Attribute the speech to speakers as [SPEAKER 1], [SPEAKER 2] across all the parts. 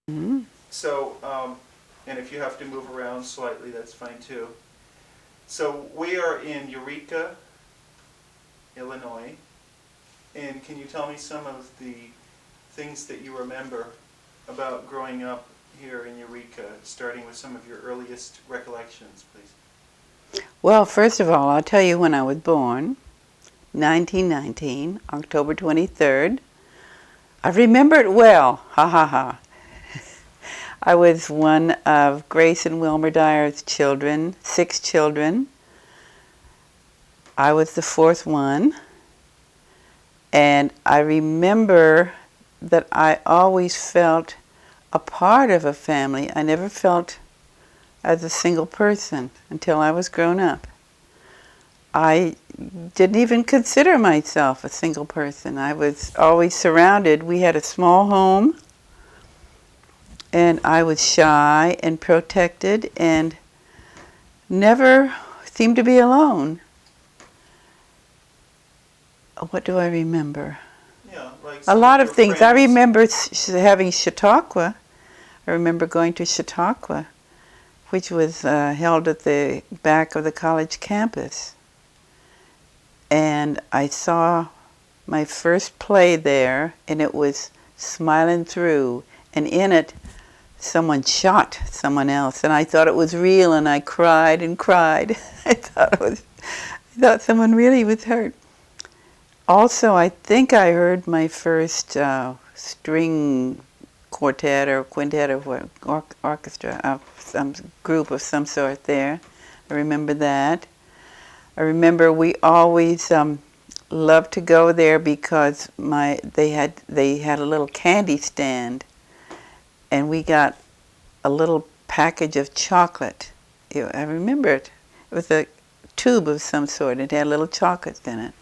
[SPEAKER 1] Mm-hmm.
[SPEAKER 2] So, and if you have to move around slightly, that's fine too. So we are in Eureka, Illinois. And can you tell me some of the things that you remember about growing up here in Eureka, starting with some of your earliest recollections, please?
[SPEAKER 1] Well, first of all, I'll tell you when I was born, 1919, October 23rd. I remember it well. Ha ha ha. I was one of Grace and Wilmer Dyer's children, 6 children. I was the 4th one. And I remember that I always felt a part of a family. I never felt as a single person until I was grown up. I didn't even consider myself a single person. I was always surrounded. We had a small home, and I was shy and protected and never seemed to be alone. What do I remember?
[SPEAKER 2] Yeah, like
[SPEAKER 1] A
[SPEAKER 2] some
[SPEAKER 1] lot
[SPEAKER 2] of
[SPEAKER 1] of
[SPEAKER 2] your
[SPEAKER 1] things. I
[SPEAKER 2] friends.
[SPEAKER 1] remember having Chautauqua. I remember going to Chautauqua, which was held at the back of the college campus. And I saw my first play there, and it was Smiling Through. And in it, someone shot someone else, and I thought it was real, and I cried and cried. I thought someone really was hurt. Also, I think I heard my first string quartet or quintet or orchestra of some group of some sort there. I remember that. I remember we always loved to go there because they had a little candy stand, and we got a little package of chocolate. I remember it. It was a tube of some sort. It had little chocolates in it,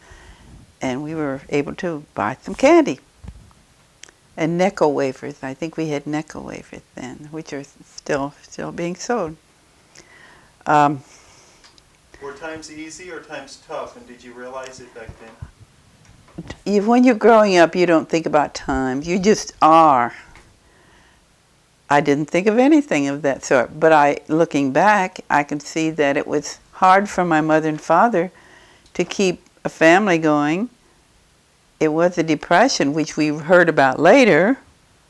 [SPEAKER 1] and we were able to buy some candy. And Necco wafers. I think we had Necco wafers then, which are still being sold. Um,
[SPEAKER 2] Were times easy or times tough, and did you realize it back then?
[SPEAKER 1] when you're growing up, you don't think about time. You just are. I didn't think of anything of that sort. But looking back, I can see that it was hard for my mother and father to keep a family going. It was a depression, which we heard about later,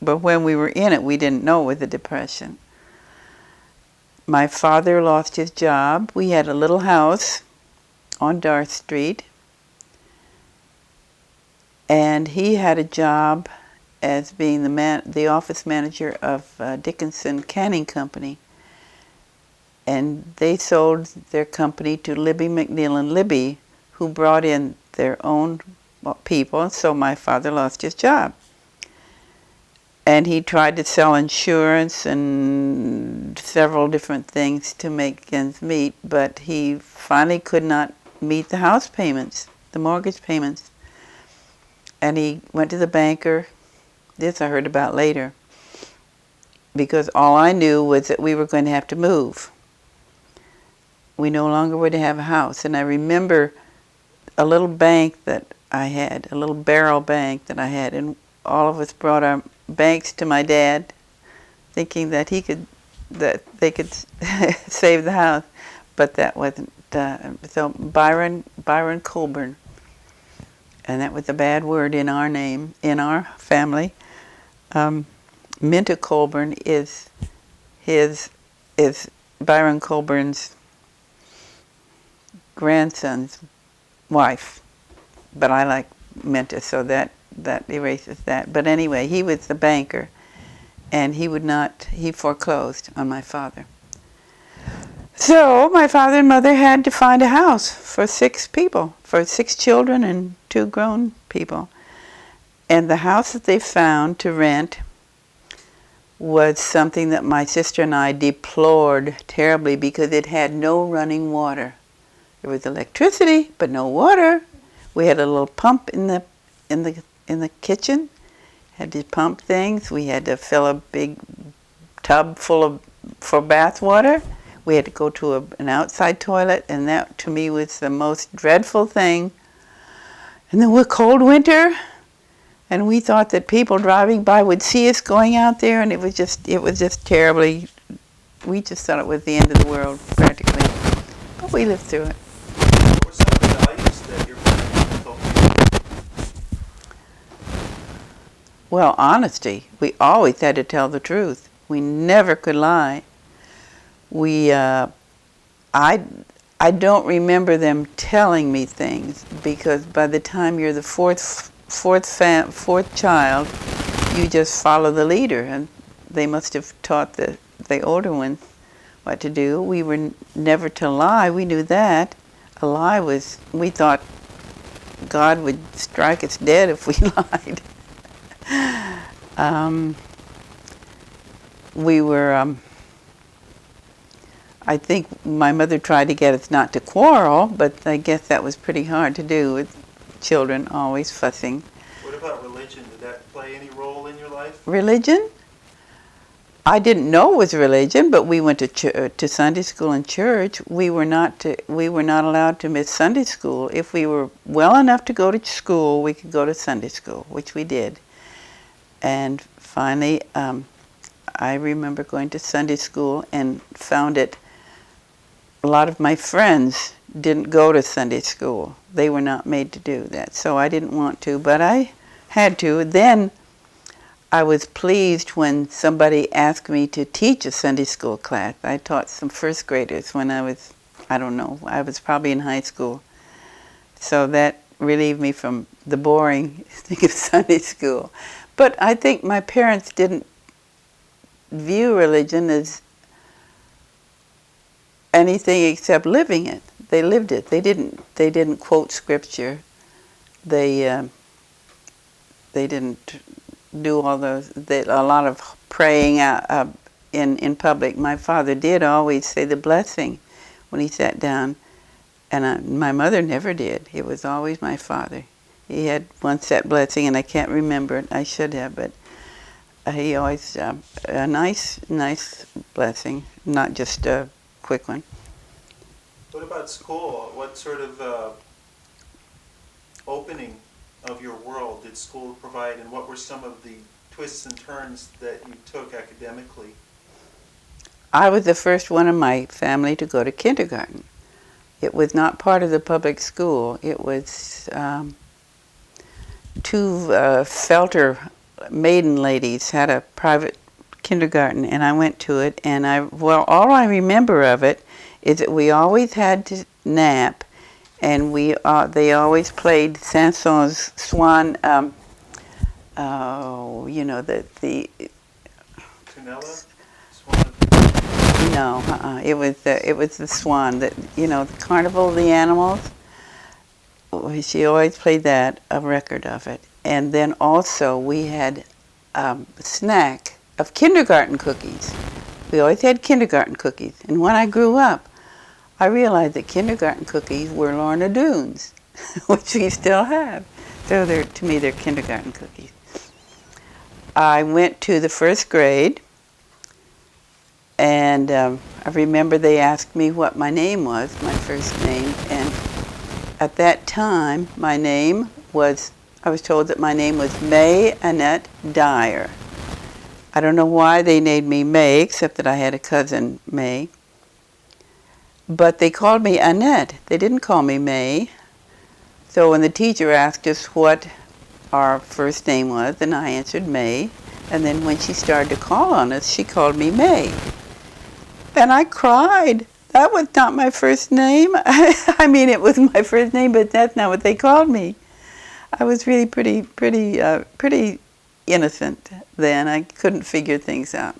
[SPEAKER 1] but when we were in it, we didn't know it was a depression. My father lost his job. We had a little house on Darth Street, and he had a job as being the office manager of Dickinson Canning Company. And they sold their company to Libby McNeil and Libby, who brought in their own people, and so my father lost his job. And he tried to sell insurance and several different things to make ends meet, but he finally could not meet the house payments, the mortgage payments. And he went to the banker. This I heard about later, because all I knew was that we were going to have to move. We no longer were to have a house. And I remember a little bank that I had, a little barrel bank that I had, and all of us brought our banks to my dad, thinking that they could save the house, but that wasn't. So Byron Colburn, and that was a bad word in our name, in our family. Minta Colburn is Byron Colburn's grandson's wife, but I like Minta, so that erases that. But anyway, he was the banker, and he foreclosed on my father. So my father and mother had to find a house for 6 people, for 6 children and 2 grown people. And the house that they found to rent was something that my sister and I deplored terribly because it had no running water. There was electricity, but no water. We had a little pump in the kitchen. Had to pump things. We had to fill a big tub for bath water. We had to go to an outside toilet, and that to me was the most dreadful thing. And then with cold winter, And we thought that people driving by would see us going out there, and it was just terribly, we just thought it was the end of the world, practically. But we lived through it.
[SPEAKER 2] What were some of the values that your parents inculcated?
[SPEAKER 1] Well, honesty. We always had to tell the truth. We never could lie. I don't remember them telling me things, because by the time you're the fourth child, you just follow the leader, and they must have taught the older ones what to do. We were never to lie. We knew that. A lie was, we thought God would strike us dead if we lied. We were, I think my mother tried to get us not to quarrel, but I guess that was pretty hard to do with children always fussing.
[SPEAKER 2] What about religion? Did that play any role in your life?
[SPEAKER 1] Religion? I didn't know it was religion, but we went to Sunday school and church. We were not allowed to miss Sunday school. If we were well enough to go to school, we could go to Sunday school, which we did. And finally, I remember going to Sunday school and found it. A lot of my friends didn't go to Sunday school. They were not made to do that, so I didn't want to, but I had to. Then I was pleased when somebody asked me to teach a Sunday school class. I taught some first graders when I was, I don't know, I was probably in high school. So that relieved me from the boring thing of Sunday school. But I think my parents didn't view religion as anything except living it. They lived it. They didn't quote scripture. They didn't do all those. A lot of praying out in public. My father did always say the blessing when he sat down, and my mother never did. It was always my father. He had once that blessing, and I can't remember it. I should have, but he always a nice blessing, not just a quick one.
[SPEAKER 2] What about school? What sort of opening of your world did school provide, and what were some of the twists and turns that you took academically?
[SPEAKER 1] I was the first one in my family to go to kindergarten. It was not part of the public school. It was two Felter maiden ladies had a private kindergarten, and I went to it. And all I remember of it is that we always had to nap, and they always played Saint-Saëns' Swan. You know the
[SPEAKER 2] Canella? Swan?
[SPEAKER 1] No, it was the Swan, that, you know, the Carnival of the Animals. She always played that, a record of it. And then also we had a snack of kindergarten cookies. We always had kindergarten cookies. And when I grew up, I realized that kindergarten cookies were Lorna Doones, which we still have. So to me, they're kindergarten cookies. I went to the first grade, and I remember they asked me what my name was, my first name, and at that time, I was told that my name was May Annette Dyer. I don't know why they named me May, except that I had a cousin, May. But they called me Annette. They didn't call me May. So when the teacher asked us what our first name was, and I answered May, and then when she started to call on us, she called me May. And I cried. That was not my first name. I mean, it was my first name, but that's not what they called me. I was really pretty innocent then. I couldn't figure things out.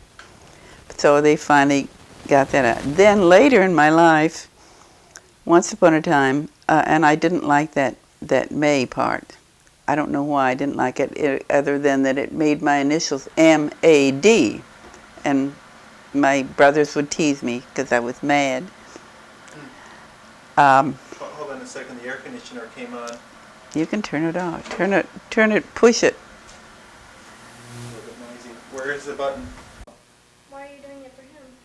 [SPEAKER 1] So they finally got that out. Then later in my life, once upon a time, and I didn't like that May part. I don't know why I didn't like it, other than that it made my initials M-A-D. And my brothers would tease me because I was mad.
[SPEAKER 2] Hold on a second, the air conditioner came on.
[SPEAKER 1] You can turn it off. Turn it, push it.
[SPEAKER 2] A little bit noisy. Where is the button?
[SPEAKER 3] Why are you doing it for him?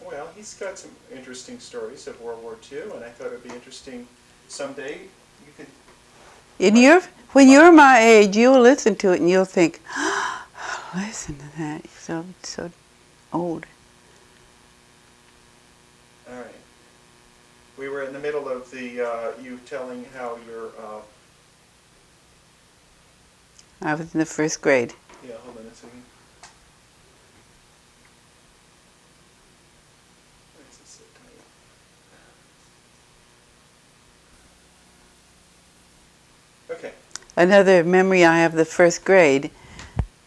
[SPEAKER 2] Well, he's got some interesting stories of World War II, and I thought it would be interesting someday. You could
[SPEAKER 1] When you're my age, you'll listen to it and you'll think, listen to that. So old.
[SPEAKER 2] All right. We were in the middle of the you telling how your
[SPEAKER 1] I was in the first grade.
[SPEAKER 2] yeah. Hold on a second. Why is this so tiny? Okay.
[SPEAKER 1] Another memory I have of the first grade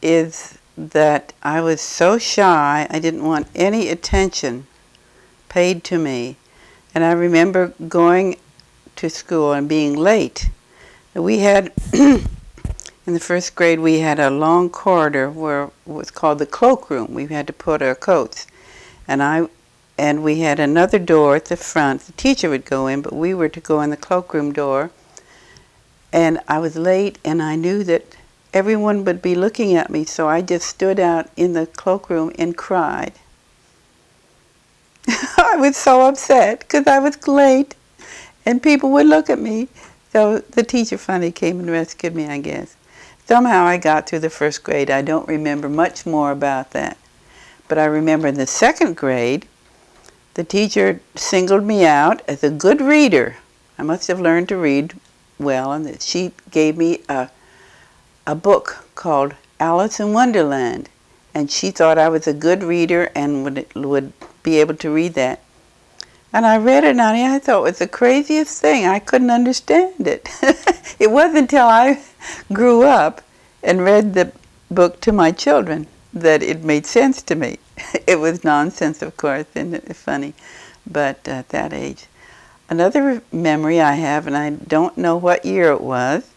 [SPEAKER 1] is that I was so shy, I didn't want any attention paid to me. And I remember going to school and being late. We had, in the first grade, we had a long corridor where it was called the cloakroom. We had to put our coats. And we had another door at the front. The teacher would go in, but we were to go in the cloakroom door. And I was late, and I knew that everyone would be looking at me, so I just stood out in the cloakroom and cried. I was so upset because I was late, and people would look at me. So the teacher finally came and rescued me, I guess. Somehow I got through the first grade. I don't remember much more about that. But I remember in the second grade, the teacher singled me out as a good reader. I must have learned to read well, and that she gave me a book called Alice in Wonderland, and she thought I was a good reader and would be able to read that. And I read it, and I thought it was the craziest thing. I couldn't understand it. It wasn't until I grew up and read the book to my children that it made sense to me. It was nonsense, of course, and funny, but at that age. Another memory I have, and I don't know what year it was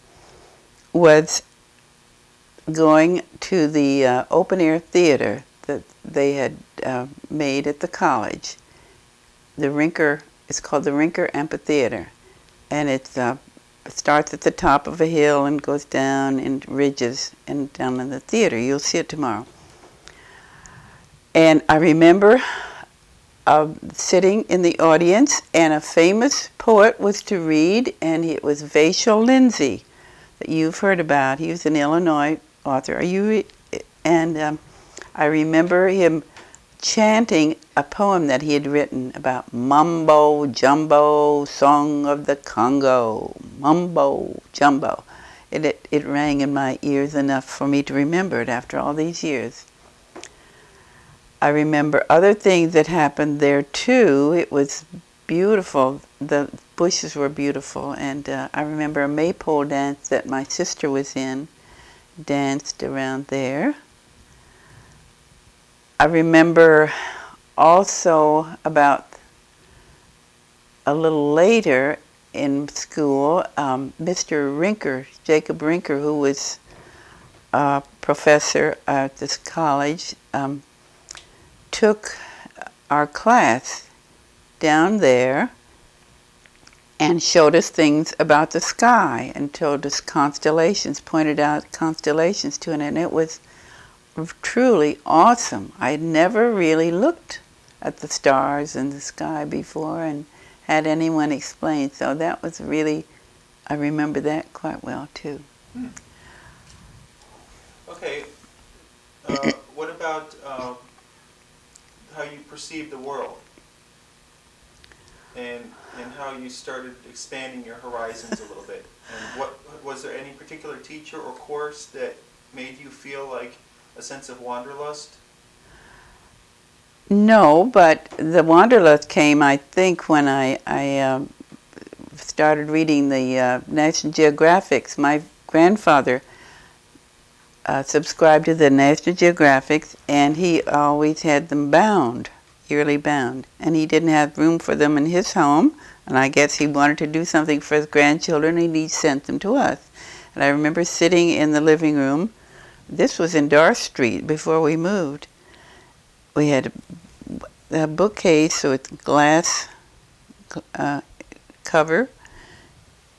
[SPEAKER 1] going to the open-air theater that they had made at the college. It's called the Rinker Amphitheater, and it starts at the top of a hill and goes down in ridges and down in the theater. You'll see it tomorrow. And I remember sitting in the audience, and a famous poet was to read, and it was Vachel Lindsay, that you've heard about. He was an Illinois author. I remember him chanting a poem that he had written about Mumbo Jumbo, Song of the Congo, Mumbo Jumbo. It rang in my ears enough for me to remember it after all these years. I remember other things that happened there too. It was beautiful. The bushes were beautiful, and I remember a maypole dance that my sister was in, danced around there. I remember also about a little later in school, Mr. Rinker, Jacob Rinker, who was a professor at this college, took our class down there and showed us things about the sky and told us constellations, pointed out constellations to it, and it was truly awesome. I had never really looked at the stars and the sky before and had anyone explain, so that was really, I remember that quite well too.
[SPEAKER 2] Okay. What about how you perceive the world, and how you started expanding your horizons a little bit? And what was there any particular teacher or course that made you feel like a sense of wanderlust?
[SPEAKER 1] No, but the wanderlust came, I think, when I started reading the National Geographics. My grandfather subscribed to the National Geographics, and he always had them bound, yearly bound. And he didn't have room for them in his home, and I guess he wanted to do something for his grandchildren, and he sent them to us. And I remember sitting in the living room. This was in Darth Street before we moved. We had a bookcase with glass cover,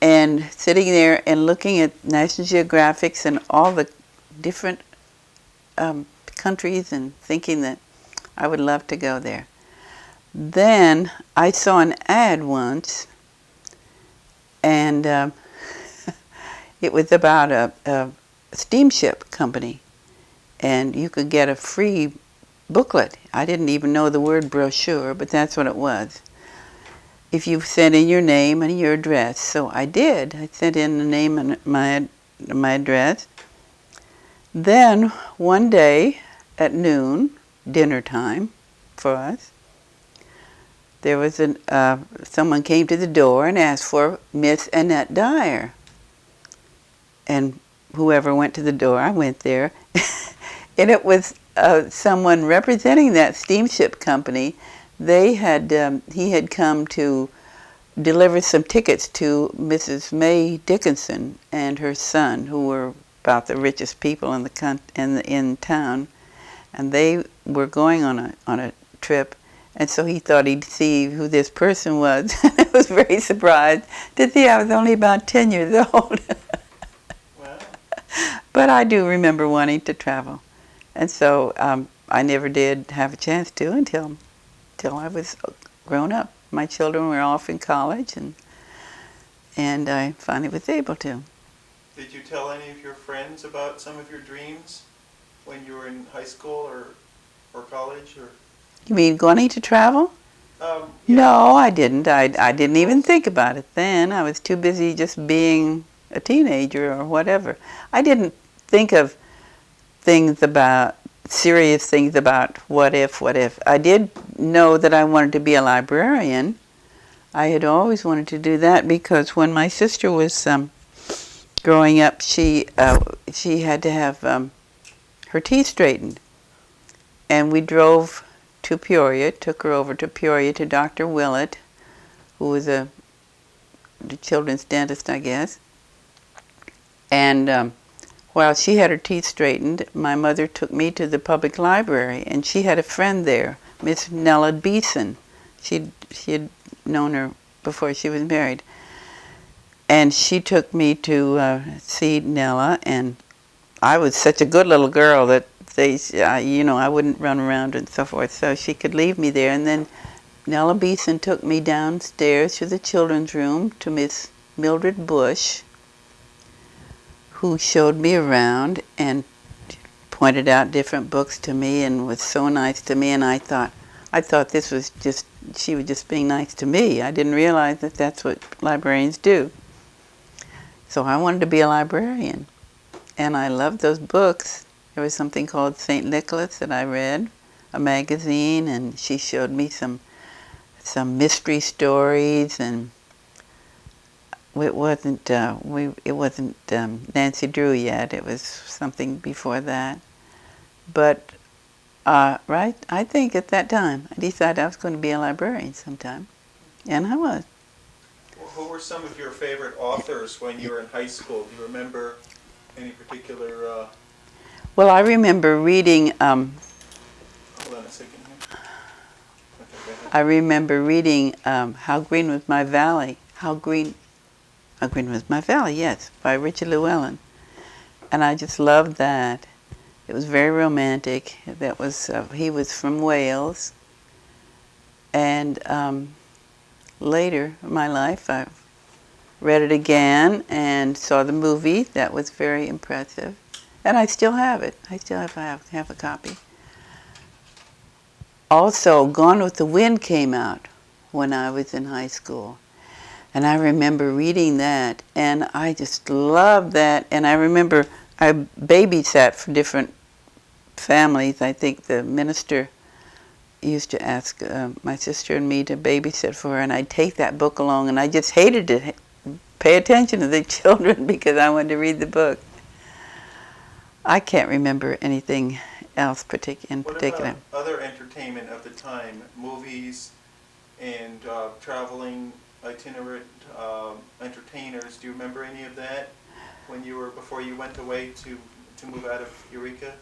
[SPEAKER 1] and sitting there and looking at National Geographics and all the different countries and thinking that I would love to go there. Then I saw an ad once, and It was about a steamship company, and you could get a free booklet. I didn't even know the word brochure, but that's what it was. If you sent in your name and your address. So I did. I sent in the name and my address. Then one day at noon, dinner time for us, there was someone came to the door and asked for Miss Annette Dyer. And whoever went to the door, I went there. And it was someone representing that steamship company. He had come to deliver some tickets to Mrs. May Dickinson and her son, who were about the richest people in town, and they were going on a trip. And so he thought he'd see who this person was. I was very surprised to see I was only about 10 years old.
[SPEAKER 2] Wow.
[SPEAKER 1] But I do remember wanting to travel. And so I never did have a chance to until I was grown up. My children were off in college, and I finally was able to.
[SPEAKER 2] Did you tell any of your friends about some of your dreams when you were in high school or college? Or
[SPEAKER 1] You mean wanting to travel?
[SPEAKER 2] yeah.
[SPEAKER 1] No, I didn't. I didn't even think about it then. I was too busy just being a teenager or whatever. I didn't think of serious things about what if. I did know that I wanted to be a librarian. I had always wanted to do that because when my sister was growing up, she had to have her teeth straightened. And we drove to Peoria, took her over to Peoria to Dr. Willett, who was the children's dentist, I guess. And while she had her teeth straightened, my mother took me to the public library, and she had a friend there, Miss Nella Beeson. She had known her before she was married. And she took me to see Nella, and I was such a good little girl that I wouldn't run around and so forth, so she could leave me there. And then Nella Beeson took me downstairs to the children's room to Miss Mildred Bush, who showed me around and pointed out different books to me and was so nice to me. And I thought this was she was just being nice to me. I didn't realize that that's what librarians do. So I wanted to be a librarian, and I loved those books. There was something called St. Nicholas that I read, a magazine, and she showed me some mystery stories, and it wasn't Nancy Drew yet. It was something before that. But I think at that time I decided I was going to be a librarian sometime, and I was.
[SPEAKER 2] Well, who were some of your favorite authors when you were in high school? Do you remember any particular?
[SPEAKER 1] Well, I remember reading.
[SPEAKER 2] Hold on a second here. Okay, go ahead.
[SPEAKER 1] I remember reading "How Green Was My Valley." How green was my valley? Yes, by Richard Llewellyn, and I just loved that. It was very romantic. That was he was from Wales, and later in my life I read it again and saw the movie. That was very impressive, and I still have it. I still have a copy. Also, Gone with the Wind came out when I was in high school, and I remember reading that, and I just loved that. And I remember I babysat for different families. I think the minister used to ask my sister and me to babysit for her, and I'd take that book along, and I just hated to pay attention to the children because I wanted to read the book. I can't remember anything else in particular.
[SPEAKER 2] What about other entertainment of the time, movies and traveling itinerant entertainers? Do you remember any of that before you went away to move out of Eureka?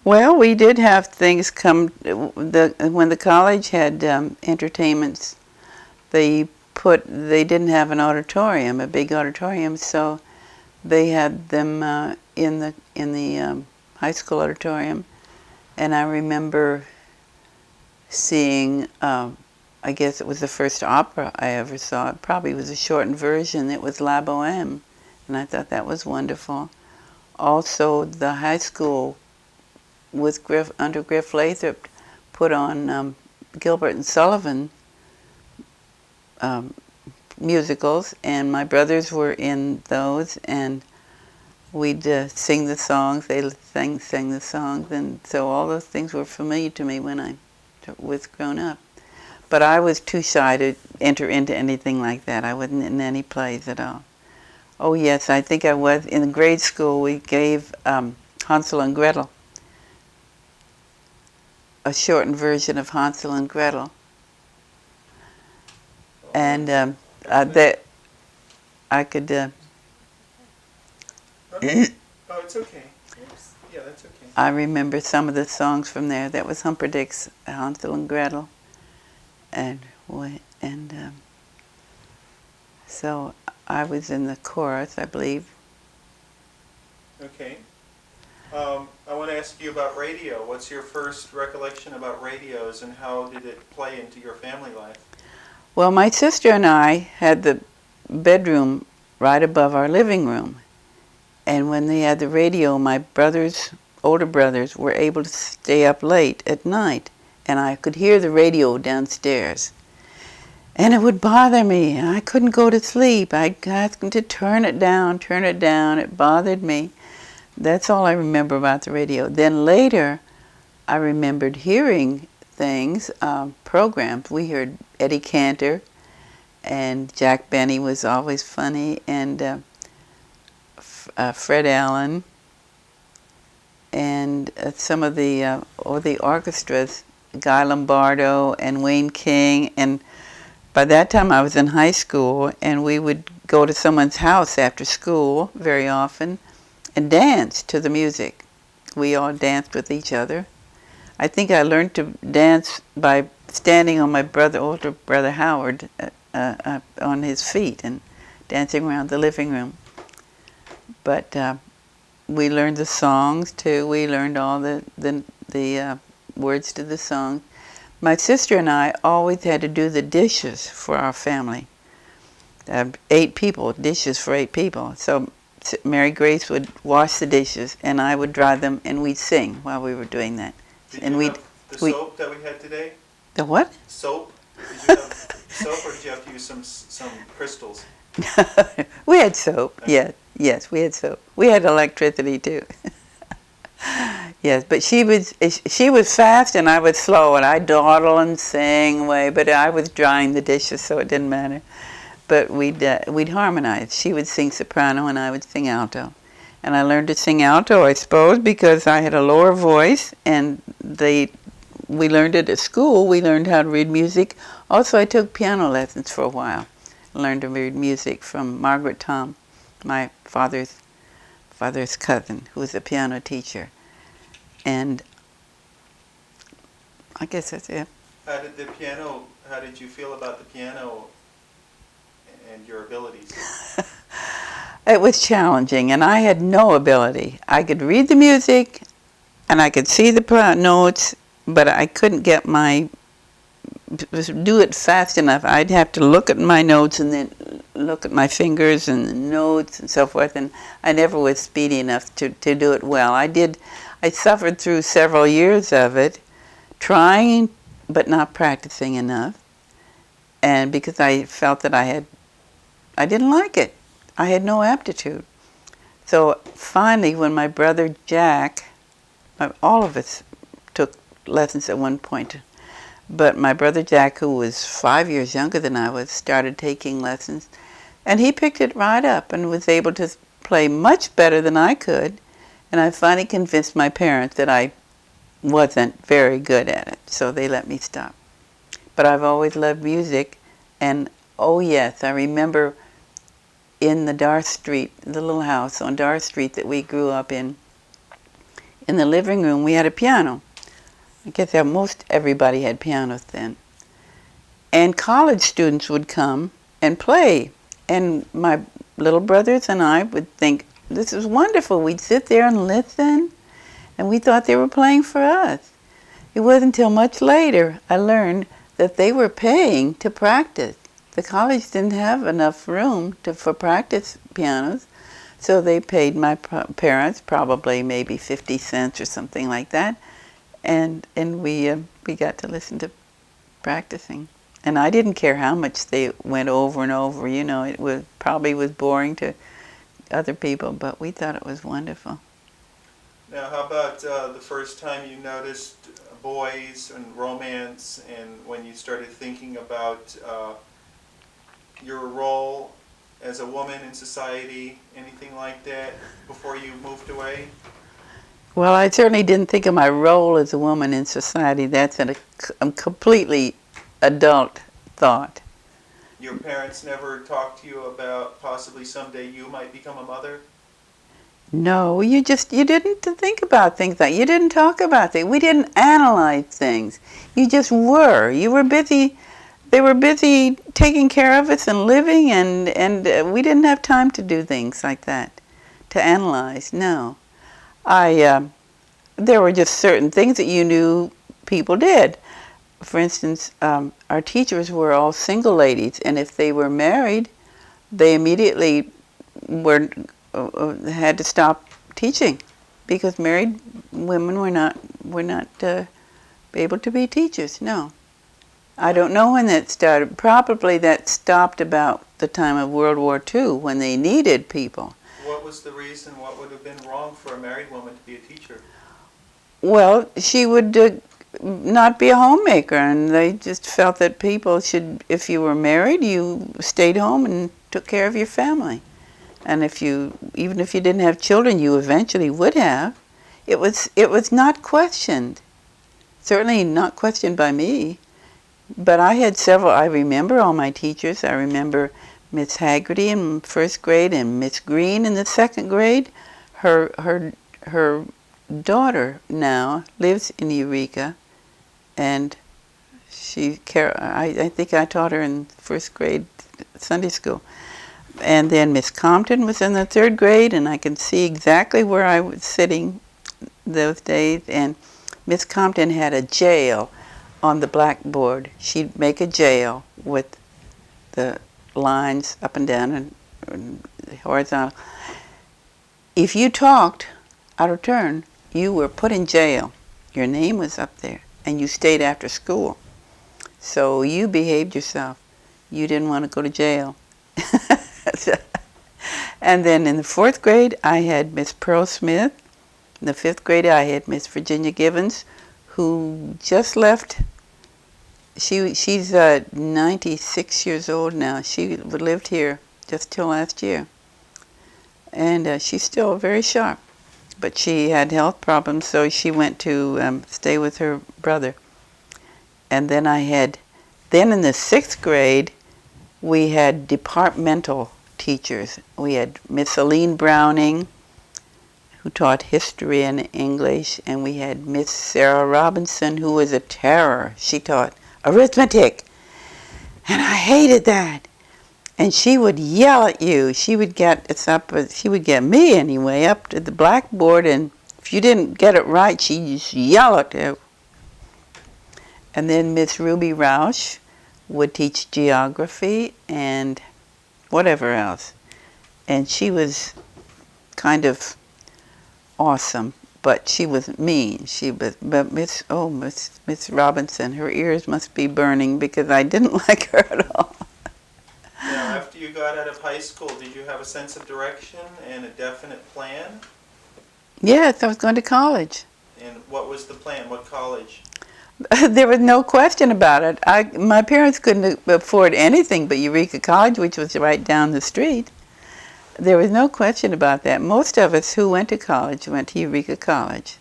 [SPEAKER 1] Well, we did have things come. When the college had entertainments, they didn't have an auditorium, a big auditorium, so they had them in the high school auditorium, and I remember seeing. I guess it was the first opera I ever saw. It probably was a shortened version. It was La Boheme, and I thought that was wonderful. Also, the high school with under Griff Lathrop put on Gilbert and Sullivan musicals, and my brothers were in those, and we'd sing the songs. They sang the songs, and so all those things were familiar to me when I was grown up. But I was too shy to enter into anything like that. I wasn't in any plays at all. Oh yes, I think I was. In grade school, we gave Hansel and Gretel, a shortened version of Hansel and Gretel. And that I could...
[SPEAKER 2] Oh, it's okay.
[SPEAKER 3] Oops.
[SPEAKER 2] Yeah, that's okay.
[SPEAKER 1] I remember some of the songs from there. That was Humperdinck's Hansel and Gretel. And so I was in the chorus, I believe.
[SPEAKER 2] Okay. I want to ask you about radio. What's your first recollection about radios, and how did it play into your family life?
[SPEAKER 1] Well, my sister and I had the bedroom right above our living room. And when they had the radio, my older brothers, were able to stay up late at night. And I could hear the radio downstairs. And it would bother me. I couldn't go to sleep. I'd ask them to turn it down, turn it down. It bothered me. That's all I remember about the radio. Then later, I remembered hearing things, programs. We heard Eddie Cantor, and Jack Benny was always funny, and Fred Allen, and some of the orchestras, Guy Lombardo and Wayne King. And by that time I was in high school, and we would go to someone's house after school very often and dance to the music. We all danced with each other. I think I learned to dance by standing on my older brother Howard on his feet and dancing around the living room. But we learned the songs too. We learned all the words to the songs. My sister and I always had to do the dishes for our family. 8 people, dishes for 8 people. So Mary Grace would wash the dishes, and I would dry them, and we'd sing while we were doing that.
[SPEAKER 2] Did
[SPEAKER 1] and
[SPEAKER 2] you have the soap that we had today?
[SPEAKER 1] The what?
[SPEAKER 2] Soap? Did you have soap, or did you have to use some crystals?
[SPEAKER 1] We had soap. Yeah, yes, we had soap. We had electricity too. Yes, but she was fast and I was slow, and I dawdle and sing away. But I was drying the dishes, so it didn't matter. But we'd harmonize. She would sing soprano and I would sing alto. And I learned to sing alto, I suppose, because I had a lower voice, and we learned it at school. We learned how to read music. Also, I took piano lessons for a while. I learned to read music from Margaret Tom, my father's cousin, who was a piano teacher. And I guess that's it.
[SPEAKER 2] How did you feel about the piano and your abilities?
[SPEAKER 1] It was challenging, and I had no ability. I could read the music, and I could see the notes, but I couldn't do it fast enough. I'd have to look at my notes and then look at my fingers and the notes and so forth, and I never was speedy enough to do it well. I suffered through several years of it, trying but not practicing enough, and because I felt that I didn't like it. I had no aptitude. So finally, when my brother Jack, all of us took lessons at one point, but my brother Jack, who was 5 years younger than I was, started taking lessons, and he picked it right up and was able to play much better than I could, and I finally convinced my parents that I wasn't very good at it, so they let me stop. But I've always loved music, and oh yes, I remember in the Dar Street, the little house on Dar Street that we grew up in the living room, we had a piano. I guess most everybody had pianos then. And college students would come and play. And my little brothers and I would think, this is wonderful. We'd sit there and listen, and we thought they were playing for us. It wasn't until much later I learned that they were paying to practice. The college didn't have enough room for practice pianos, So they paid my parents probably maybe 50 cents or something like that, and we got to listen to practicing. And I didn't care how much they went over and over. You know, it was probably was boring to other people, but we thought it was wonderful.
[SPEAKER 2] Now, how about the first time you noticed boys and romance, and when you started thinking about your role as a woman in society, anything like that, before you moved away?
[SPEAKER 1] Well, I certainly didn't think of my role as a woman in society. That's a completely adult thought.
[SPEAKER 2] Your parents never talked to you about possibly someday you might become a mother?
[SPEAKER 1] No, you didn't think about things like, you didn't talk about things. We didn't analyze things. You just were. You were busy. They were busy taking care of us and living, and we didn't have time to do things like that, to analyze. No, there were just certain things that you knew people did. For instance, our teachers were all single ladies, and if they were married, they immediately were had to stop teaching, because married women were not able to be teachers. No, I don't know when that started. Probably that stopped about the time of World War II, when they needed people.
[SPEAKER 2] What was the reason? What would have been wrong for a married woman to be a teacher?
[SPEAKER 1] Well, she would not be a homemaker, and they just felt that people should, if you were married, you stayed home and took care of your family. And even if you didn't have children, you eventually would have. It was not questioned. Certainly not questioned by me. But I had several. I remember all my teachers. I remember Miss Haggerty in first grade and Miss Green in the second grade. Her daughter now lives in Eureka, and I think I taught her in first grade Sunday school. And then Miss Compton was in the third grade, and I can see exactly where I was sitting those days. And Miss Compton had a jail on the blackboard. She'd make a jail with the lines up and down and horizontal. If you talked out of turn, you were put in jail. Your name was up there, and you stayed after school. So you behaved yourself. You didn't want to go to jail. And then in the fourth grade, I had Miss Pearl Smith. In the fifth grade, I had Miss Virginia Givens, who just left. She's 96 years old now. She lived here just till last year. And she's still very sharp. But she had health problems, so she went to stay with her brother. And then then in the sixth grade, we had departmental teachers. We had Miss Aline Browning, who taught history and English, and we had Miss Sarah Robinson, who was a terror. She taught arithmetic, and I hated that. And she would yell at you. She would get me anyway up to the blackboard, and if you didn't get it right, she'd just yell at you. And then Miss Ruby Rausch would teach geography and whatever else. And she was kind of awesome, but she was mean. But Miss Robinson, her ears must be burning because I didn't like her at all.
[SPEAKER 2] Now, after you got out of high school, did you have a sense of direction and a definite plan?
[SPEAKER 1] Yes, I was going to college.
[SPEAKER 2] And what was the plan? What college?
[SPEAKER 1] There was no question about it. My parents couldn't afford anything but Eureka College, which was right down the street. There was no question about that. Most of us who went to college went to Eureka College.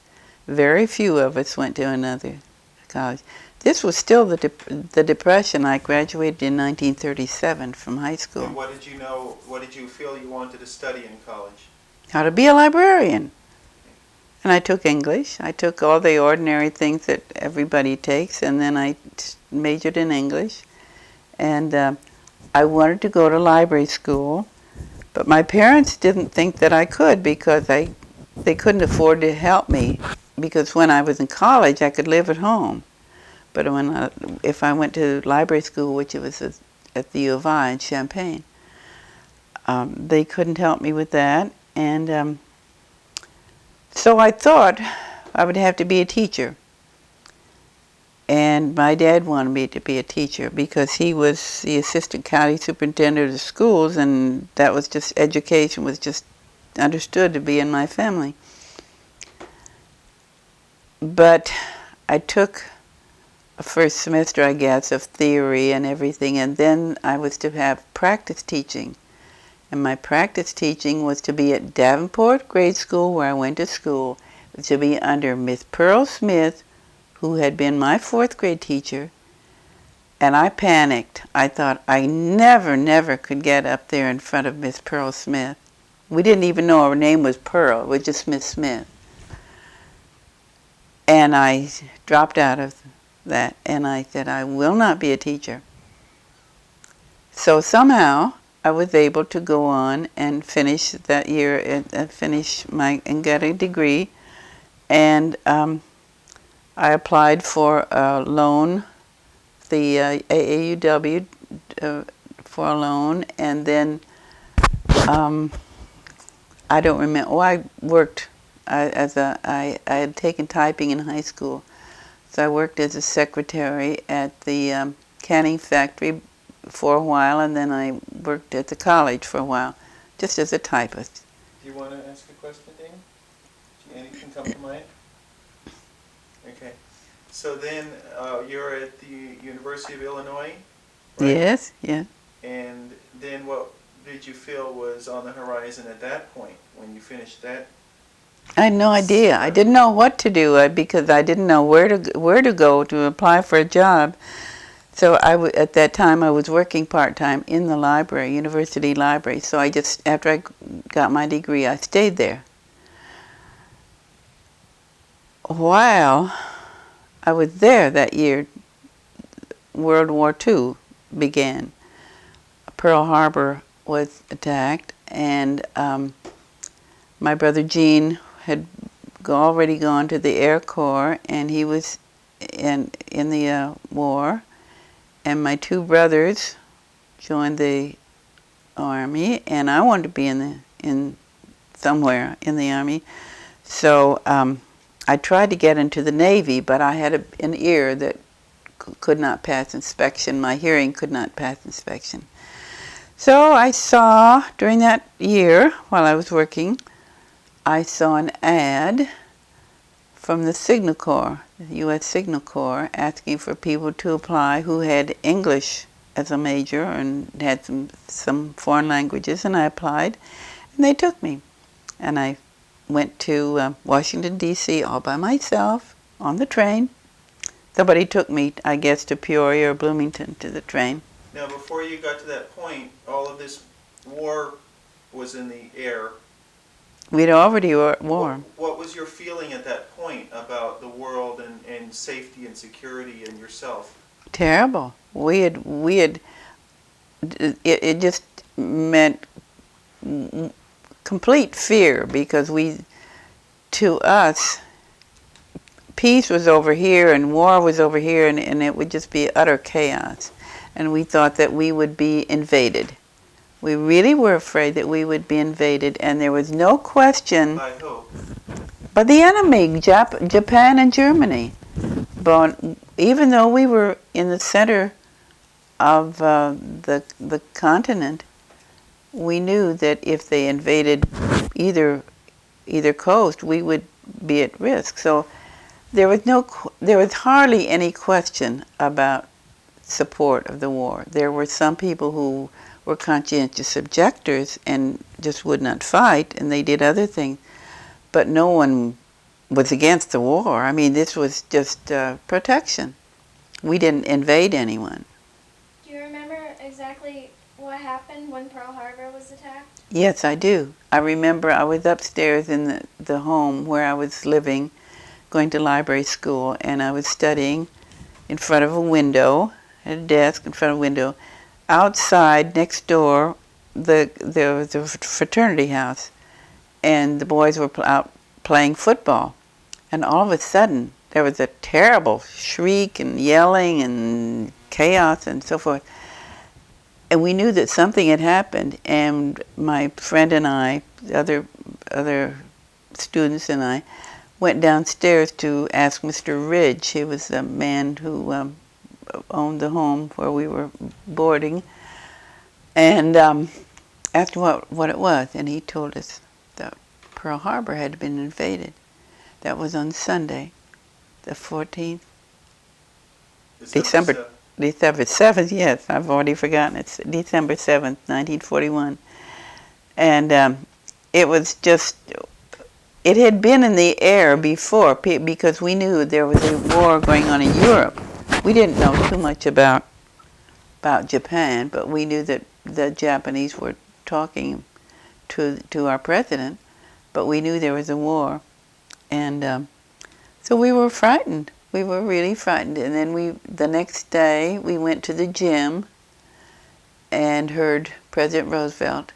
[SPEAKER 1] Very few of us went to another college. This was still the Depression. I graduated in 1937 from high school.
[SPEAKER 2] And what did you feel you wanted to study in college?
[SPEAKER 1] How to be a librarian. And I took English. I took all the ordinary things that everybody takes, and then I majored in English. And I wanted to go to library school, but my parents didn't think that I could because they couldn't afford to help me, because when I was in college, I could live at home. But if I went to library school, which it was at the U of I in Champaign, they couldn't help me with that. And so I thought I would have to be a teacher. And my dad wanted me to be a teacher because he was the assistant county superintendent of the schools, and that was just, education was just understood to be in my family. But I took a first semester, I guess, of theory and everything, and then I was to have practice teaching. And my practice teaching was to be at Davenport Grade School, where I went to school, to be under Miss Pearl Smith, who had been my 4th grade teacher. And I panicked. I thought I never could get up there in front of Miss Pearl Smith. We didn't even know her name was Pearl. It was just Miss Smith. And I dropped out of that, and I said, I will not be a teacher. So somehow I was able to go on and finish that year, and get a degree. And I applied for a loan, the AAUW, for a loan, and then I don't remember. Well, I worked I had taken typing in high school, so I worked as a secretary at the canning factory for a while, and then I worked at the college for a while, just as a typist.
[SPEAKER 2] Do you want to ask a question, Dana? Anything come to mind? Okay. So then you're at the University of Illinois, right?
[SPEAKER 1] Yes, yeah.
[SPEAKER 2] And then what did you feel was on the horizon at that point when you finished that?
[SPEAKER 1] I had no idea. I didn't know what to do because I didn't know where to go to apply for a job. So at that time I was working part-time in the library, university library. So I just, after I got my degree, I stayed there. While I was there that year, World War II began. Pearl Harbor was attacked, and my brother Gene had already gone to the Air Corps, and he was in the war. And my 2 brothers joined the Army, and I wanted to be somewhere in the Army. So I tried to get into the Navy, but I had an ear that could not pass inspection. My hearing could not pass inspection. So I saw, during that year, while I was working, I saw an ad from the Signal Corps, the U.S. Signal Corps, asking for people to apply who had English as a major and had some foreign languages, and I applied, and they took me. And I went to Washington, D.C. all by myself on the train. Somebody took me, I guess, to Peoria or Bloomington to the train.
[SPEAKER 2] Now, before you got to that point, all of this war was in the air.
[SPEAKER 1] We'd already war.
[SPEAKER 2] What was your feeling at that point about the world and safety and security and yourself?
[SPEAKER 1] Terrible. It just meant complete fear, because to us, peace was over here and war was over here, and it would just be utter chaos. And we thought that we would be invaded. We really were afraid that we would be invaded, and there was no question.
[SPEAKER 2] By who?
[SPEAKER 1] By the enemy, Japan and Germany. But even though we were in the center of the continent, we knew that if they invaded either coast, we would be at risk. So there was hardly any question about support of the war. There were some people who were conscientious objectors and just would not fight, and they did other things. But no one was against the war. I mean, this was just protection. We didn't invade anyone.
[SPEAKER 3] Do you remember exactly what happened when Pearl Harbor was attacked?
[SPEAKER 1] Yes, I do. I remember I was upstairs in the home where I was living, going to library school, and I was studying in front of a window, at a desk in front of a window. Outside, next door, there was a fraternity house, and the boys were out playing football. And all of a sudden, there was a terrible shriek and yelling and chaos and so forth. And we knew that something had happened, and my friend and I, the other other students and I went downstairs to ask Mr. Ridge. He was the man who owned the home where we were boarding, and asked what it was, and he told us that Pearl Harbor had been invaded. That was on Sunday, the 14th. December 7th, yes, I've already forgotten. It's December 7th, 1941. And it was just, it had been in the air before because we knew there was a war going on in Europe. We didn't know too much about Japan, but we knew that the Japanese were talking to our president, but we knew there was a war. And so we were frightened. We were really frightened. And then the next day, we went to the gym and heard President Roosevelt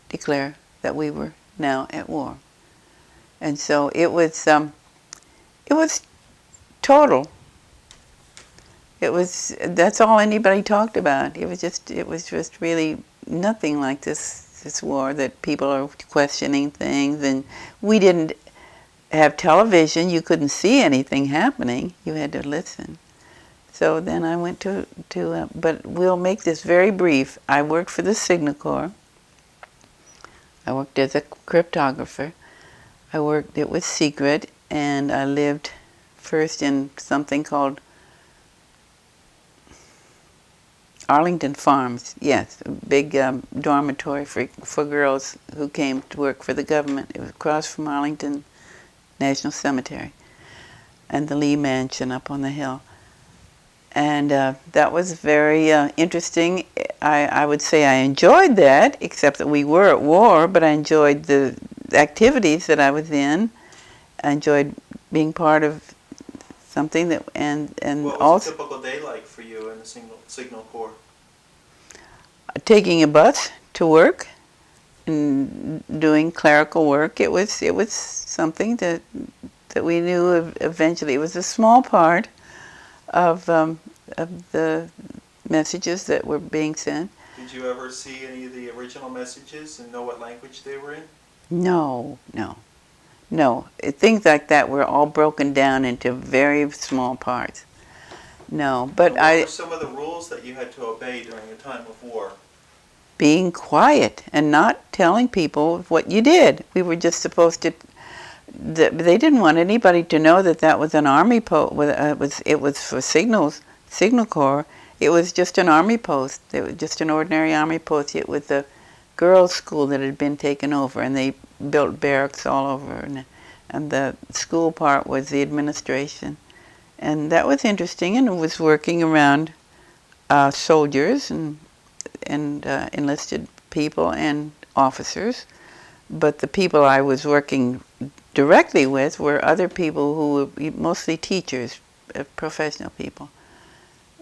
[SPEAKER 1] declare that we were now at war. And so it was total. That's all anybody talked about. It was just really nothing like this war that people are questioning things. And we didn't have television. You couldn't see anything happening. You had to listen. So then I went to but we'll make this very brief. I worked for the Signal Corps. I worked as a cryptographer. It was secret, and I lived first in something called Arlington Farms, yes, a big dormitory for girls who came to work for the government. It was across from Arlington National Cemetery and the Lee Mansion up on the hill. And that was very interesting. I would say I enjoyed that, except that we were at war, but I enjoyed the activities that I was in. I enjoyed being part of something that, and
[SPEAKER 2] what was
[SPEAKER 1] also
[SPEAKER 2] a typical day like for you in the Signal Corps?
[SPEAKER 1] Taking a bus to work and doing clerical work. It was something that we knew eventually. It was a small part of the messages that were being sent.
[SPEAKER 2] Did you ever see any of the original messages and know what language they were in?
[SPEAKER 1] No. Things like that were all broken down into very small parts. No, but
[SPEAKER 2] what were some of the rules that you had to obey during a time of war?
[SPEAKER 1] Being quiet and not telling people what you did. We were just supposed to. They didn't want anybody to know that was an army post. It was for Signal Corps. It was just an army post. It was just an ordinary army post. It was a girls' school that had been taken over, and they built barracks all over. And the school part was the administration, and that was interesting. And it was working around soldiers and enlisted people and officers. But the people I was working directly with were other people who were mostly teachers, professional people,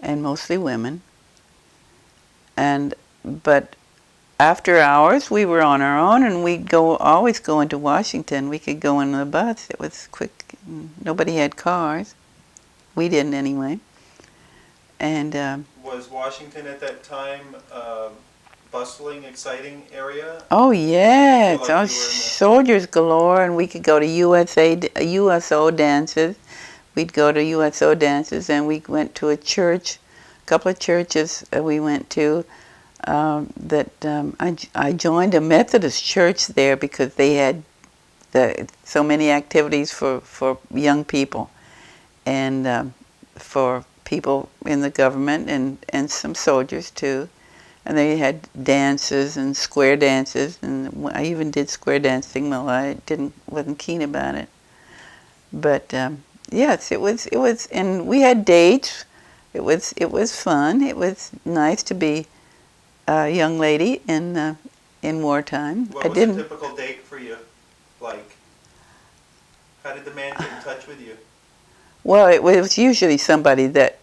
[SPEAKER 1] and mostly women. But after hours, we were on our own, and we'd always go into Washington. We could go in the bus. It was quick. Nobody had cars. We didn't anyway. And
[SPEAKER 2] was Washington at that time bustling, exciting area?
[SPEAKER 1] Oh yes,
[SPEAKER 2] Like
[SPEAKER 1] oh, soldiers galore, and we could go to USO dances. We'd go to USO dances, and we went to a couple of churches we went to. I joined a Methodist church there because they had so many activities for young people, and for people in the government and some soldiers too. And they had dances and square dances, and I even did square dancing, though I wasn't keen about it. But yes, it was, and we had dates. It was fun. It was nice to be a young lady in wartime.
[SPEAKER 2] What was a typical date for you like? How did the man get in touch with you?
[SPEAKER 1] Well, it was usually somebody that.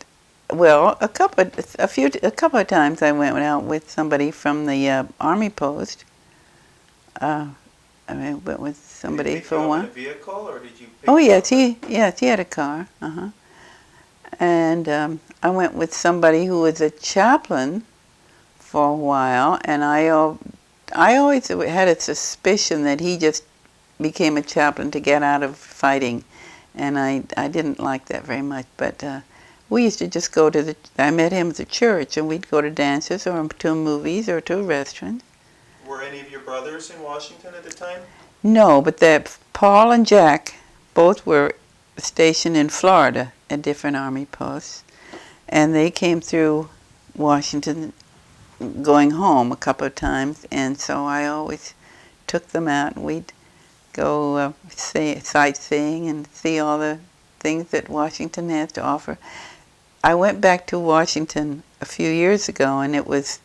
[SPEAKER 1] Well, a couple of times I went out with somebody from the army post. I went with somebody for a while.
[SPEAKER 2] Did you pick you up in a vehicle, or did you?
[SPEAKER 1] Oh yes, he had a car. And I went with somebody who was a chaplain for a while, and I always had a suspicion that he just became a chaplain to get out of fighting, and I didn't like that very much. But we used to just go to I met him at the church, and we'd go to dances or to movies or to a restaurant.
[SPEAKER 2] Were any of your brothers in Washington at the time?
[SPEAKER 1] No, but that Paul and Jack both were stationed in Florida at different army posts, and they came through Washington going home a couple of times, and so I always took them out, and we'd go sightseeing and see all the things that Washington has to offer. I went back to Washington a few years ago, and it was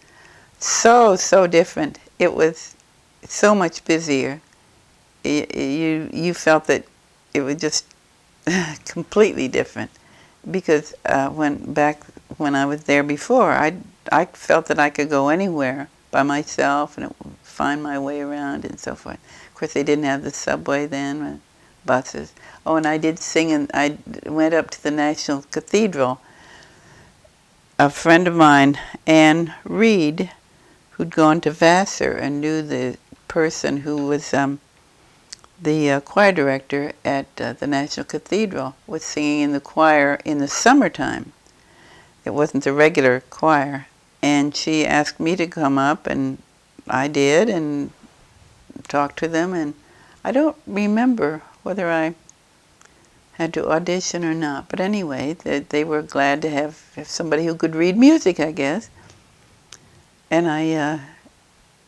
[SPEAKER 1] so different. It was so much busier. You felt that it was just completely different, because when I was there before, I felt that I could go anywhere by myself and find my way around and so forth. Of course, they didn't have the subway then, buses. Oh, and I did sing, and I went up to the National Cathedral. A friend of mine, Anne Reed, who'd gone to Vassar and knew the person who was the choir director at the National Cathedral, was singing in the choir in the summertime. It wasn't the regular choir. And she asked me to come up, and I did, and talked to them. And I don't remember whether I had to audition or not. But anyway, they were glad to have somebody who could read music, I guess. And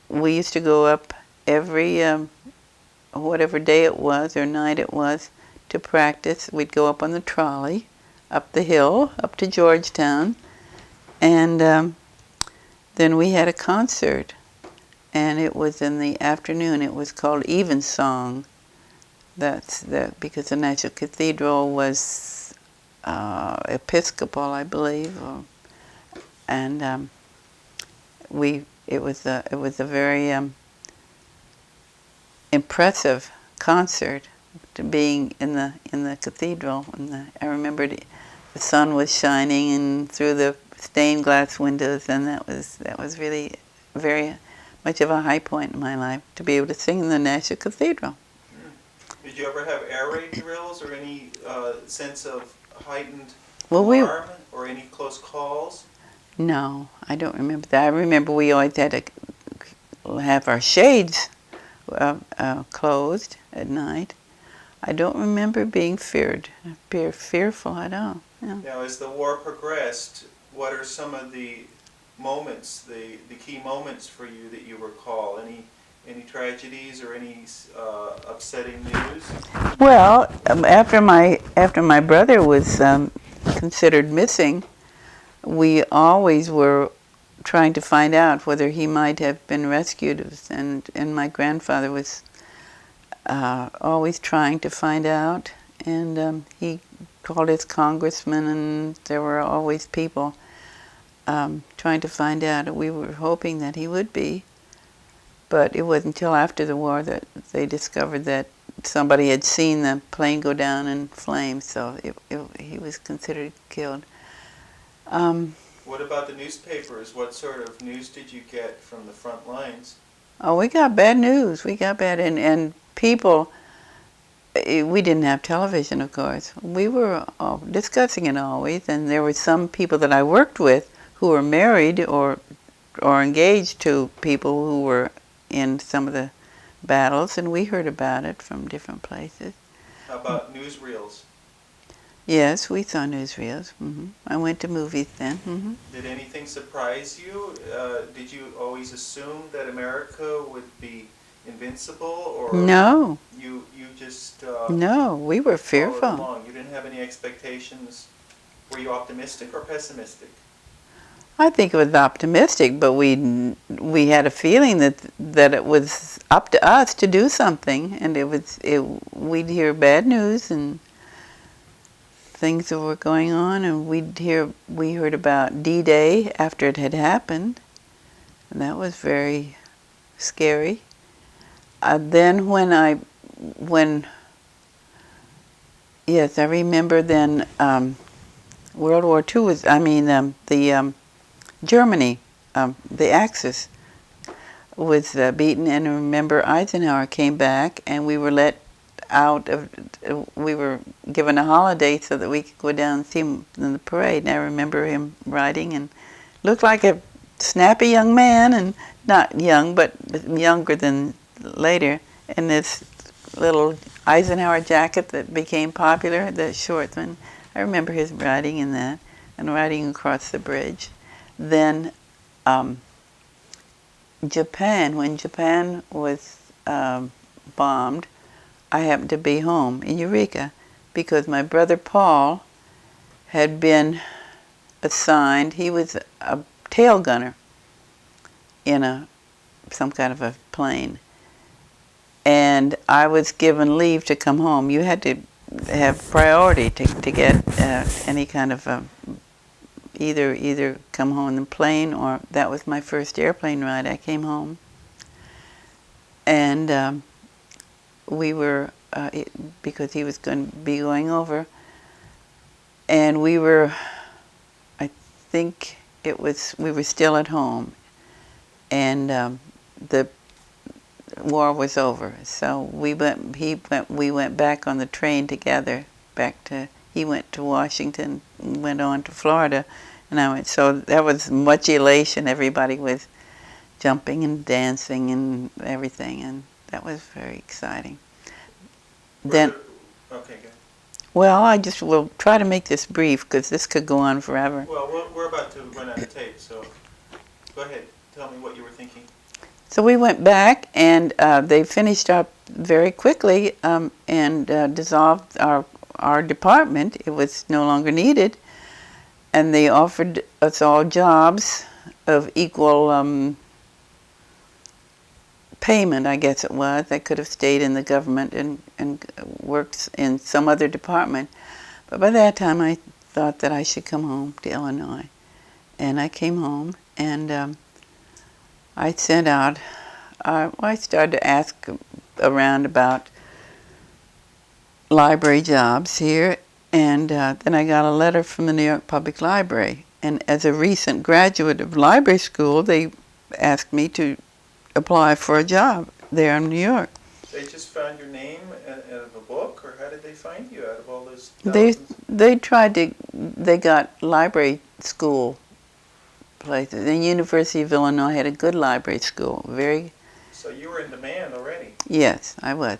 [SPEAKER 1] we used to go up every whatever day it was or night it was to practice. We'd go up on the trolley, up the hill, up to Georgetown, and then we had a concert, and it was in the afternoon. It was called Evensong. Because the National Cathedral was Episcopal, I believe, and it was a very impressive concert, to being in the cathedral. And I remembered the sun was shining and through the stained glass windows, and that was really very much of a high point in my life, to be able to sing in the National Cathedral.
[SPEAKER 2] Did you ever have air raid drills or any sense of heightened
[SPEAKER 1] Well,
[SPEAKER 2] alarm or any close calls?
[SPEAKER 1] No, I don't remember that. I remember we always had to have our shades closed at night. I don't remember being fearful at all. Yeah.
[SPEAKER 2] Now, as the war progressed, what are some of the moments, the key moments for you that you recall? Any tragedies or any upsetting news?
[SPEAKER 1] Well, after my brother was considered missing, we always were trying to find out whether he might have been rescued, and my grandfather was always trying to find out, and he called his congressman, and there were always people trying to find out. We were hoping that he would be, but it wasn't until after the war that they discovered that somebody had seen the plane go down in flames, so he was considered killed.
[SPEAKER 2] What about the newspapers? What sort of news did you get from the front lines?
[SPEAKER 1] Oh, we got bad news. We got bad, and people, we didn't have television, of course. We were discussing it always, and there were some people that I worked with who were married or engaged to people who were in some of the battles, and we heard about it from different places.
[SPEAKER 2] How about newsreels?
[SPEAKER 1] Yes, we saw newsreels. I went to movies then.
[SPEAKER 2] Did anything surprise you? Did you always assume that America would be invincible, or
[SPEAKER 1] No.
[SPEAKER 2] You just
[SPEAKER 1] No, we were
[SPEAKER 2] followed
[SPEAKER 1] fearful.
[SPEAKER 2] along? You didn't have any expectations. Were you optimistic or pessimistic?
[SPEAKER 1] I think it was optimistic, but we had a feeling that it was up to us to do something, and we'd hear bad news and things that were going on, and we heard about D-Day after it had happened, and that was very scary. Then yes, I remember then World War II was, Germany, the Axis was beaten, and I remember Eisenhower came back, and we were let out of, we were given a holiday so that we could go down and see him in the parade. And I remember him riding and looked like a snappy young man, and not young, but younger than later, in this little Eisenhower jacket that became popular, the short one. I remember his riding in that, and riding across the bridge. Then Japan, when Japan was bombed, I happened to be home in Eureka because my brother Paul had been assigned, he was a tail gunner in some kind of a plane. And I was given leave to come home. You had to have priority to get any kind of either come home in the plane, or that was my first airplane ride. I came home, and we were because he was going to be going over, and we were, I think we were still at home, and the war was over. So we went back on the train together. He went to Washington, went on to Florida, and I went. So that was much elation. Everybody was jumping and dancing and everything, and that was very exciting.
[SPEAKER 2] Okay, good.
[SPEAKER 1] Well, I just will try to make this brief because this could go on forever.
[SPEAKER 2] Well, we're about to run out of tape, so go ahead. Tell me what you were thinking.
[SPEAKER 1] So we went back, and they finished up very quickly and dissolved our department. It was no longer needed, and they offered us all jobs of equal payment, I guess it was. I could have stayed in the government and worked in some other department. But by that time, I thought that I should come home to Illinois. And I came home, and I sent out, I started to ask around about library jobs here, and then I got a letter from the New York Public Library. And as a recent graduate of library school, they asked me to apply for a job there in New York.
[SPEAKER 2] They just found your name out of a book, or how did they find you out of all those
[SPEAKER 1] thousands? They got library school places. The University of Illinois had a good library school.
[SPEAKER 2] So you were in demand already.
[SPEAKER 1] Yes, I was.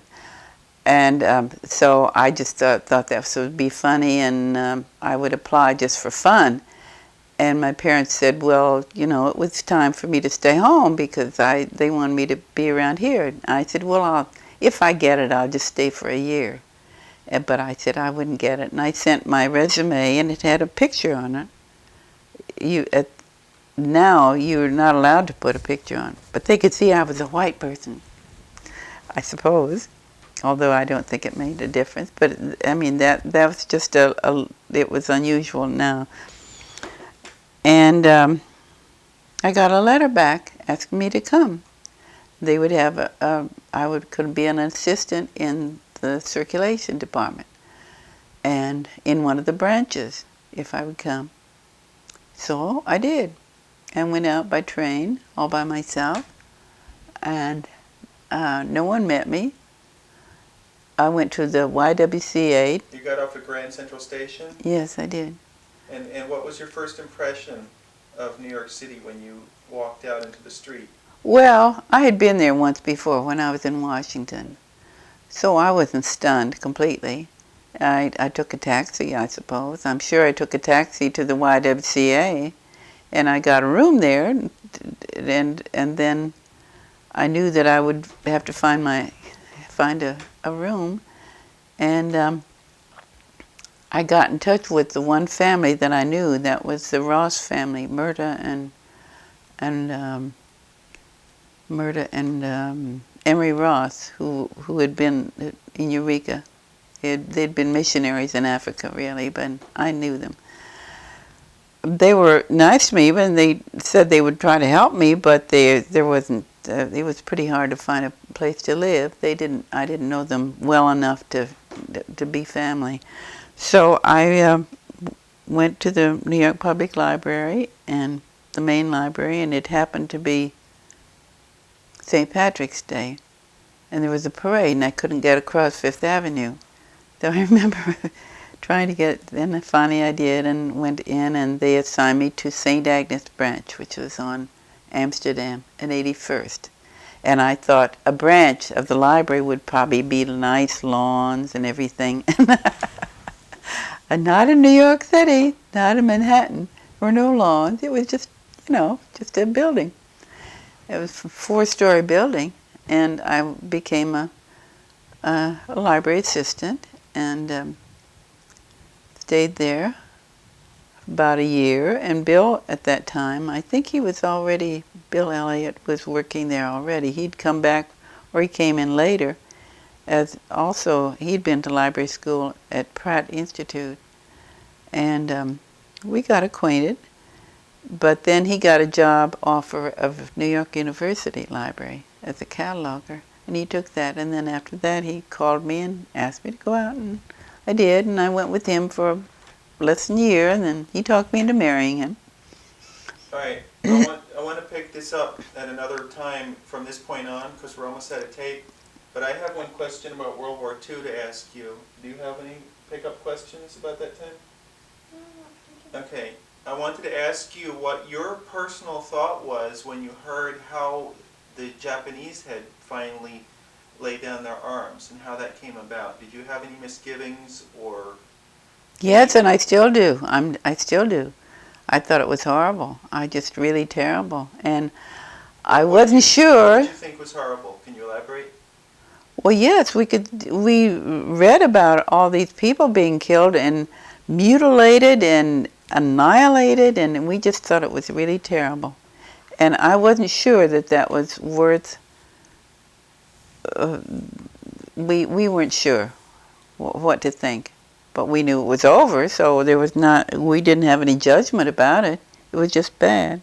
[SPEAKER 1] And so I just thought that would be funny, and I would apply just for fun. And my parents said, well, it was time for me to stay home because they wanted me to be around here. And I said, well, if I get it, I'll just stay for a year. But I said I wouldn't get it. And I sent my resume, and it had a picture on it. Now you're not allowed to put a picture on, but they could see I was a white person, I suppose, although I don't think it made a difference. But I mean that was just it was unusual now. And I got a letter back asking me to come. They would have could be an assistant in the circulation department, and in one of the branches if I would come. So I did. And went out by train, all by myself, and no one met me. I went to the YWCA.
[SPEAKER 2] You got off at Grand Central Station?
[SPEAKER 1] Yes, I did.
[SPEAKER 2] And what was your first impression of New York City when you walked out into the street?
[SPEAKER 1] Well, I had been there once before when I was in Washington, so I wasn't stunned completely. I took a taxi, I suppose. I'm sure I took a taxi to the YWCA. And I got a room there, and then I knew that I would have to find a room, and I got in touch with the one family that I knew. That was the Ross family, Myrta and Emery Ross, who had been in Eureka. They'd been missionaries in Africa, really, but I knew them. They were nice to me, and they said they would try to help me, but there wasn't. It was pretty hard to find a place to live. I didn't know them well enough to be family. So I went to the New York Public Library and the main library, and it happened to be St. Patrick's Day, and there was a parade, and I couldn't get across Fifth Avenue. So I remember trying to get, then finally I did and went in, and they assigned me to St. Agnes Branch, which was on Amsterdam and 81st. And I thought a branch of the library would probably be nice lawns and everything. And not in New York City, not in Manhattan. There were no lawns. It was just, just a building. It was a 4-story building, and I became a library assistant and stayed there about a year. And Bill, at that time, I think Bill Elliott was working there already. He'd come back, or he came in later, as also he'd been to library school at Pratt Institute, and we got acquainted. But then he got a job offer of New York University Library as a cataloger, and he took that. And then after that, he called me and asked me to go out, and I did, and I went with him for less than a year, and then he talked me into marrying him.
[SPEAKER 2] All right, I want to pick this up at another time from this point on, because we're almost out of tape. But I have one question about World War II to ask you. Do you have any pick-up questions about that time? Okay. I wanted to ask you what your personal thought was when you heard how the Japanese had finally laid down their arms and how that came about. Did you have any misgivings or?
[SPEAKER 1] Yes, and I still do. I still do. I thought it was horrible. Just really terrible. And I wasn't sure.
[SPEAKER 2] What did you think was horrible? Can you elaborate?
[SPEAKER 1] Well, yes, we read about all these people being killed and mutilated and annihilated, and we just thought it was really terrible. And I wasn't sure that was worth, we weren't sure what to think. But we knew it was over, so we didn't have any judgment about it. It was just bad.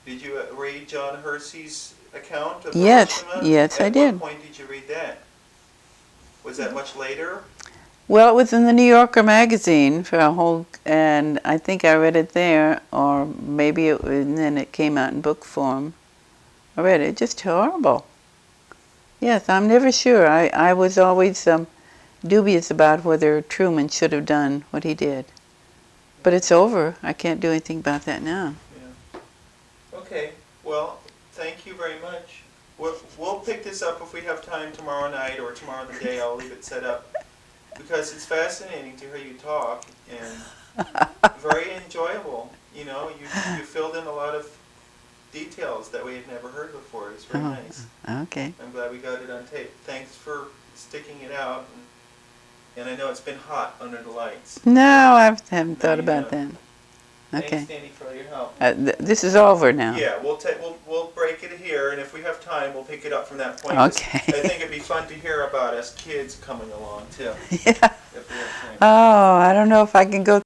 [SPEAKER 2] Did you read John Hersey's account of
[SPEAKER 1] Yes,
[SPEAKER 2] Hiroshima?
[SPEAKER 1] yes, I did.
[SPEAKER 2] At what point did you read that? Was that much later?
[SPEAKER 1] Well, it was in the New Yorker magazine and I think I read it there, or maybe and then it came out in book form. I read it. Just horrible. Yes, I'm never sure. I was always dubious about whether Truman should have done what he did. But it's over. I can't do anything about that now.
[SPEAKER 2] Yeah. Okay. Well, thank you very much. We'll pick this up if we have time tomorrow night or tomorrow in the day. I'll leave it set up. Because it's fascinating to hear you talk and very enjoyable. You filled in a lot of details that we had never heard before. It's very nice.
[SPEAKER 1] Okay.
[SPEAKER 2] I'm glad we got it on tape. Thanks for sticking it out. And I know it's been hot under the lights.
[SPEAKER 1] No, I haven't thought about that. Okay.
[SPEAKER 2] Thanks, Danny, for all your help.
[SPEAKER 1] This is over now.
[SPEAKER 2] Yeah, we'll break it here, and if we have time, we'll pick it up from that point.
[SPEAKER 1] Okay.
[SPEAKER 2] I think it'd be fun to hear about us kids coming along too.
[SPEAKER 1] Yeah.
[SPEAKER 2] If we have time.
[SPEAKER 1] Oh, I don't know if I can go